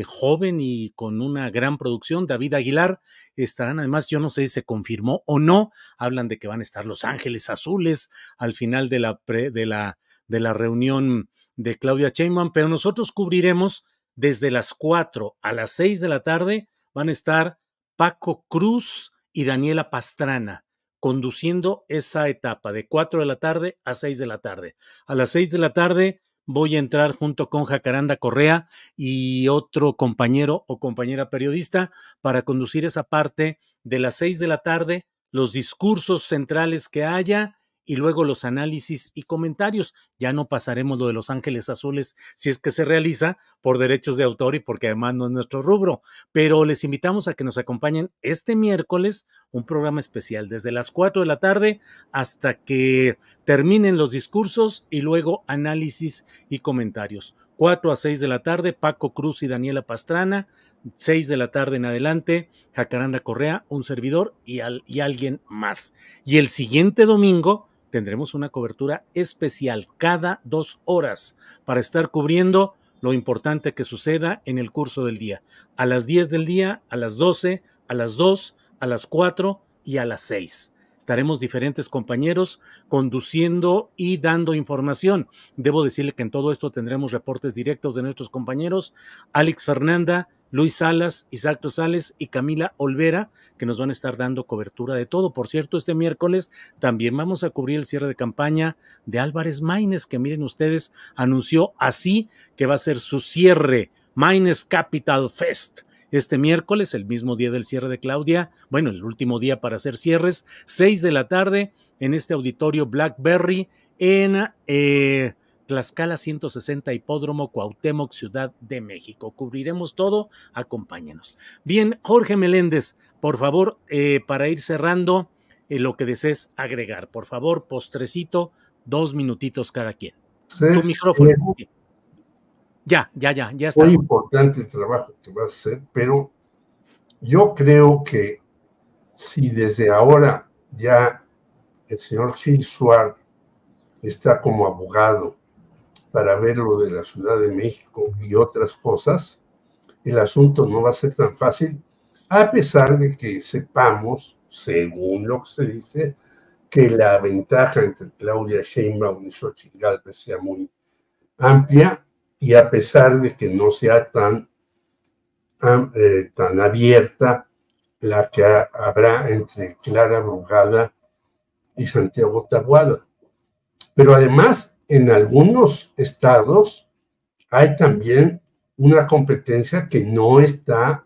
joven y con una gran producción. David Aguilar, estarán además, yo no sé si se confirmó o no, hablan de que van a estar Los Ángeles Azules al final de la reunión de Claudia Sheinbaum, pero nosotros cubriremos desde las 4 a las 6 de la tarde, van a estar Paco Cruz y Daniela Pastrana conduciendo esa etapa de 4 de la tarde a 6 de la tarde. A las 6 de la tarde voy a entrar junto con Jacaranda Correa y otro compañero o compañera periodista para conducir esa parte de las 6 de la tarde, los discursos centrales que haya y luego los análisis y comentarios. Ya no pasaremos lo de Los Ángeles Azules si es que se realiza por derechos de autor y porque además no es nuestro rubro, pero les invitamos a que nos acompañen este miércoles, un programa especial desde las 4 de la tarde hasta que terminen los discursos y luego análisis y comentarios. 4 a 6 de la tarde, Paco Cruz y Daniela Pastrana, 6 de la tarde en adelante, Jacaranda Correa, un servidor y alguien más. Y el siguiente domingo tendremos una cobertura especial cada 2 horas para estar cubriendo lo importante que suceda en el curso del día. A las 10 del día, a las 12, a las 2, a las 4 y a las 6. Estaremos diferentes compañeros conduciendo y dando información. Debo decirle que en todo esto tendremos reportes directos de nuestros compañeros Alex Fernanda, Luis Salas, Isaac Rosales y Camila Olvera, que nos van a estar dando cobertura de todo. Por cierto, este miércoles también vamos a cubrir el cierre de campaña de Álvarez Maínez, que miren ustedes, anunció así que va a ser su cierre, Maínez Capital Fest. Este miércoles, el mismo día del cierre de Claudia, bueno, el último día para hacer cierres, 6 de la tarde en este auditorio Blackberry en Tlaxcala 160 Hipódromo Cuauhtémoc, Ciudad de México. Cubriremos todo, acompáñenos. Bien, Jorge Meléndez, por favor, para ir cerrando, lo que desees agregar. Por favor, postrecito, 2 minutitos cada quien. Sí, tu micrófono. Ya está. Muy importante el trabajo que vas a hacer, pero yo creo que si desde ahora ya el señor Gil Suárez está como abogado para ver lo de la Ciudad de México y otras cosas, el asunto no va a ser tan fácil, a pesar de que sepamos, según lo que se dice, que la ventaja entre Claudia Sheinbaum y Xochitl Gálvez sea muy amplia, y a pesar de que no sea tan abierta la que habrá entre Clara Brugada y Santiago Taboada. Pero además, en algunos estados hay también una competencia que no está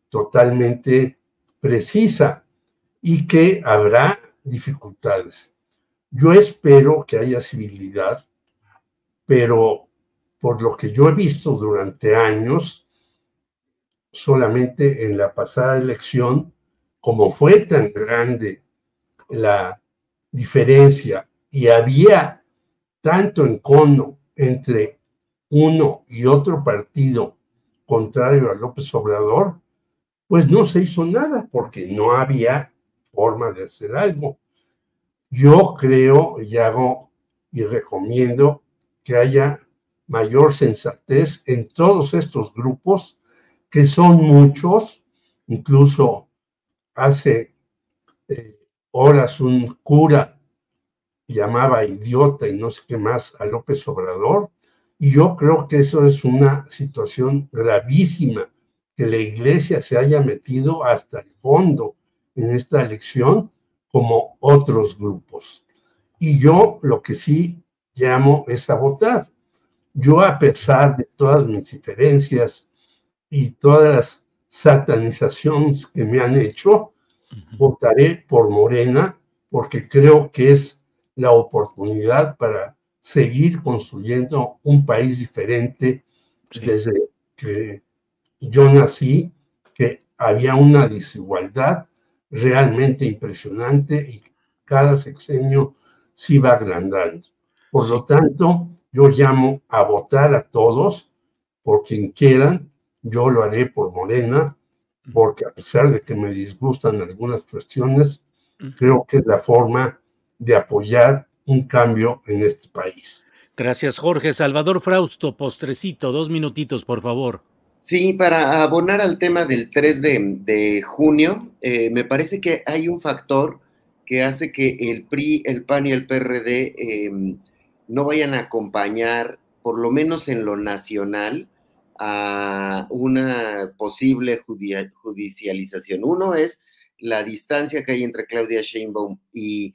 totalmente precisa y que habrá dificultades. Yo espero que haya civilidad, pero por lo que yo he visto durante años, solamente en la pasada elección, como fue tan grande la diferencia y había tanto encono entre uno y otro partido contrario a López Obrador, pues no se hizo nada porque no había forma de hacer algo. Yo creo y hago y recomiendo que haya mayor sensatez en todos estos grupos, que son muchos. Incluso hace horas un cura llamaba idiota y no sé qué más a López Obrador, y yo creo que eso es una situación gravísima, que la iglesia se haya metido hasta el fondo en esta elección como otros grupos. Y yo lo que sí llamo es a votar. Yo, a pesar de todas mis diferencias y todas las satanizaciones que me han hecho, votaré por Morena porque creo que es la oportunidad para seguir construyendo un país diferente. Sí. Desde que yo nací, que había una desigualdad realmente impresionante y cada sexenio se iba agrandando. Por lo tanto, yo llamo a votar a todos, por quien quieran. Yo lo haré por Morena, porque a pesar de que me disgustan algunas cuestiones, Creo que es la forma de apoyar un cambio en este país. Gracias, Jorge. Salvador Frausto, postrecito, 2 minutitos, por favor. Sí, para abonar al tema del 3 de junio, me parece que hay un factor que hace que el PRI, el PAN y el PRD no vayan a acompañar, por lo menos en lo nacional, a una posible judicialización. Uno es la distancia que hay entre Claudia Sheinbaum y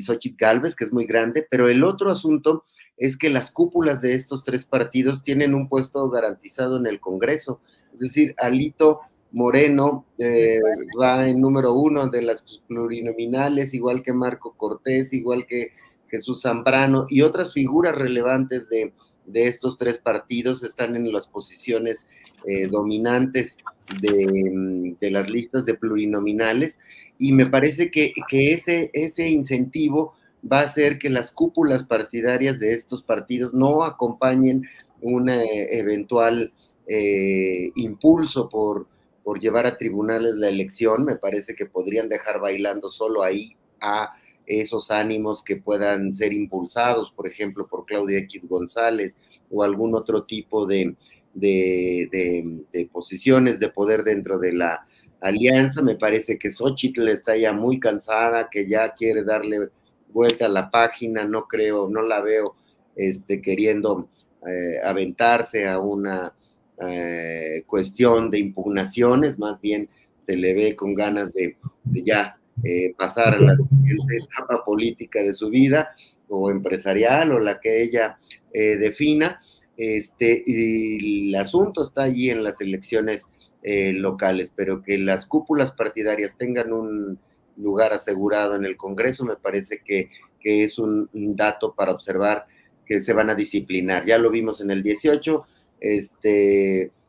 Xóchitl Gálvez, que es muy grande, pero el otro asunto es que las cúpulas de estos 3 partidos tienen un puesto garantizado en el Congreso. Es decir, Alito Moreno va en número 1 de las plurinominales, igual que Marco Cortés, igual que Jesús Zambrano, y otras figuras relevantes de estos 3 partidos están en las posiciones dominantes de las listas de plurinominales, y me parece que ese incentivo va a hacer que las cúpulas partidarias de estos partidos no acompañen un eventual impulso por llevar a tribunales la elección. Me parece que podrían dejar bailando solo ahí a esos ánimos que puedan ser impulsados, por ejemplo, por Claudia X González o algún otro tipo de posiciones de poder dentro de la alianza. Me parece que Xóchitl está ya muy cansada, que ya quiere darle vuelta a la página. No la veo queriendo aventarse a una cuestión de impugnaciones, más bien se le ve con ganas de ya pasar a la siguiente etapa política de su vida, o empresarial, o la que ella defina, y el asunto está allí en las elecciones locales, pero que las cúpulas partidarias tengan un lugar asegurado en el Congreso, me parece que es un dato para observar que se van a disciplinar. Ya lo vimos en el 18,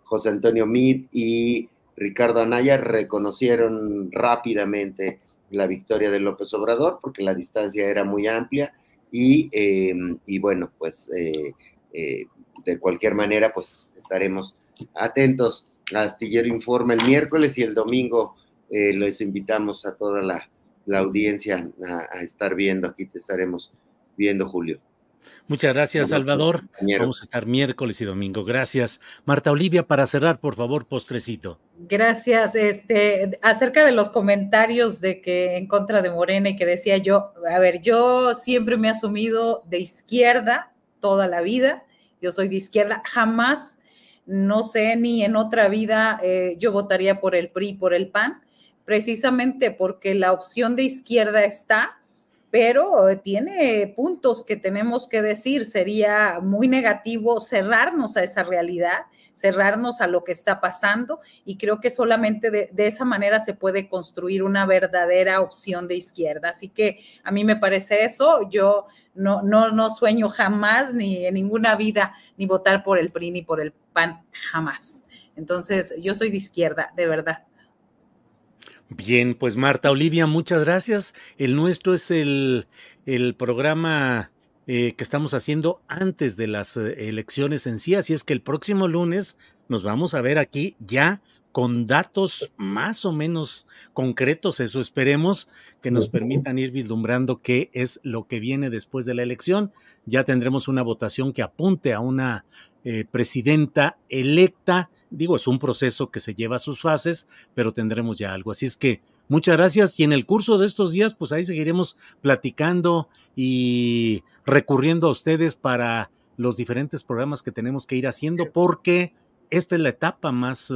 José Antonio Meade y Ricardo Anaya reconocieron rápidamente la victoria de López Obrador, porque la distancia era muy amplia, y bueno, pues de cualquier manera, pues estaremos atentos a Astillero Informa el miércoles, y el domingo les invitamos a toda la audiencia a estar viendo. Aquí te estaremos viendo, Julio. Muchas gracias, Salvador. Vamos a estar miércoles y domingo. Gracias. Marta Olivia, para cerrar, por favor, postrecito. Gracias. Acerca de los comentarios de que en contra de Morena, y que decía yo, a ver, yo siempre me he asumido de izquierda toda la vida. Yo soy de izquierda, jamás, no sé, ni en otra vida yo votaría por el PRI, por el PAN, precisamente porque la opción de izquierda está, pero tiene puntos que tenemos que decir. Sería muy negativo cerrarnos a esa realidad, cerrarnos a lo que está pasando, y creo que solamente de esa manera se puede construir una verdadera opción de izquierda. Así que a mí me parece eso. Yo no sueño jamás, ni en ninguna vida, ni votar por el PRI ni por el PAN, jamás. Entonces, yo soy de izquierda, de verdad. Bien, pues Marta Olivia, muchas gracias. El nuestro es el programa que estamos haciendo antes de las elecciones en sí, así es que el próximo lunes nos vamos a ver aquí ya con datos más o menos concretos, eso esperemos, que nos permitan ir vislumbrando qué es lo que viene después de la elección. Ya tendremos una votación que apunte a una presidenta electa. Digo, es un proceso que se lleva a sus fases, pero tendremos ya algo. Así es que muchas gracias, y en el curso de estos días, pues ahí seguiremos platicando y recurriendo a ustedes para los diferentes programas que tenemos que ir haciendo, porque esta es la etapa más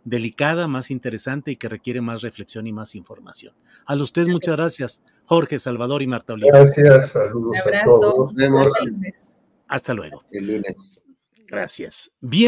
delicada, más interesante, y que requiere más reflexión y más información. A ustedes muchas gracias, Jorge, Salvador y Marta Olivia. Gracias, saludos Un abrazo. a todos. Hasta el lunes. Hasta luego. El lunes. Gracias. Bien.